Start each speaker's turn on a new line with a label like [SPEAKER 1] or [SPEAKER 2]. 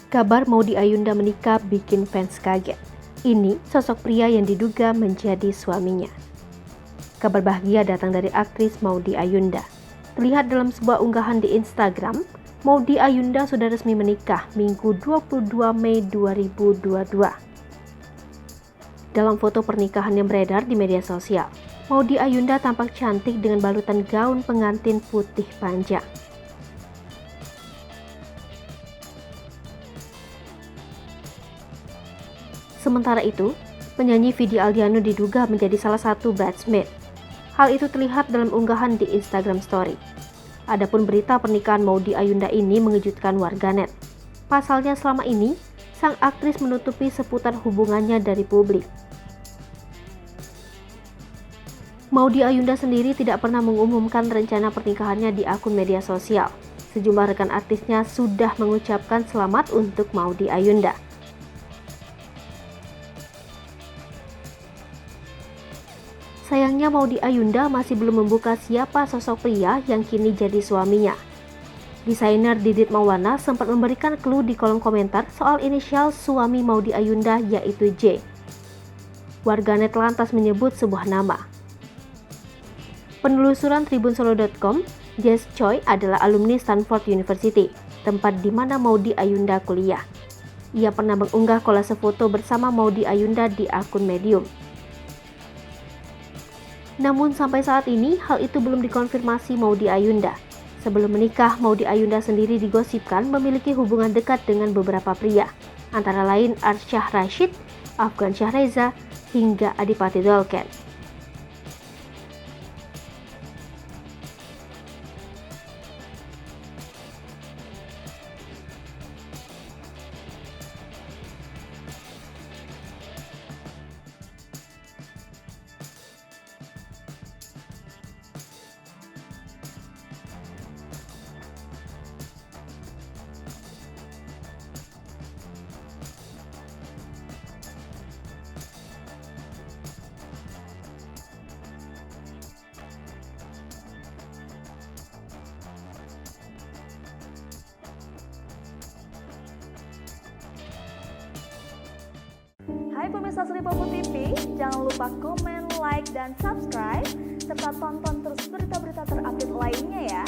[SPEAKER 1] Kabar Maudy Ayunda menikah bikin fans kaget. Ini sosok pria yang diduga menjadi suaminya. Kabar bahagia datang dari aktris Maudy Ayunda. Terlihat dalam sebuah unggahan di Instagram, Maudy Ayunda sudah resmi menikah Minggu 22 Mei 2022. Dalam foto pernikahan yang beredar di media sosial, Maudy Ayunda tampak cantik dengan balutan gaun pengantin putih panjang. Sementara itu, penyanyi Vidi Aldiano diduga menjadi salah satu bridesmaid. Hal itu terlihat dalam unggahan di Instagram Story. Adapun berita pernikahan Maudy Ayunda ini mengejutkan warganet. Pasalnya selama ini, sang aktris menutupi seputar hubungannya dari publik. Maudy Ayunda sendiri tidak pernah mengumumkan rencana pernikahannya di akun media sosial. Sejumlah rekan artisnya sudah mengucapkan selamat untuk Maudy Ayunda. Sayangnya Maudy Ayunda masih belum membuka siapa sosok pria yang kini jadi suaminya. Desainer Didit Maulana sempat memberikan clue di kolom komentar soal inisial suami Maudy Ayunda yaitu J. Warganet lantas menyebut sebuah nama. Penelusuran tribunsolo.com, Jess Choi adalah alumni Stanford University, tempat di mana Maudy Ayunda kuliah. Ia pernah mengunggah kolase foto bersama Maudy Ayunda di akun Medium. Namun sampai saat ini hal itu belum dikonfirmasi Maudy Ayunda. Sebelum menikah, Maudy Ayunda sendiri digosipkan memiliki hubungan dekat dengan beberapa pria, antara lain Arsyah Rashid, Afgan Syahreza, hingga Adipati Dolken.
[SPEAKER 2] Hai pemirsa Sri Popo TV, jangan lupa komen, like, dan subscribe, serta tonton terus berita-berita terupdate lainnya ya.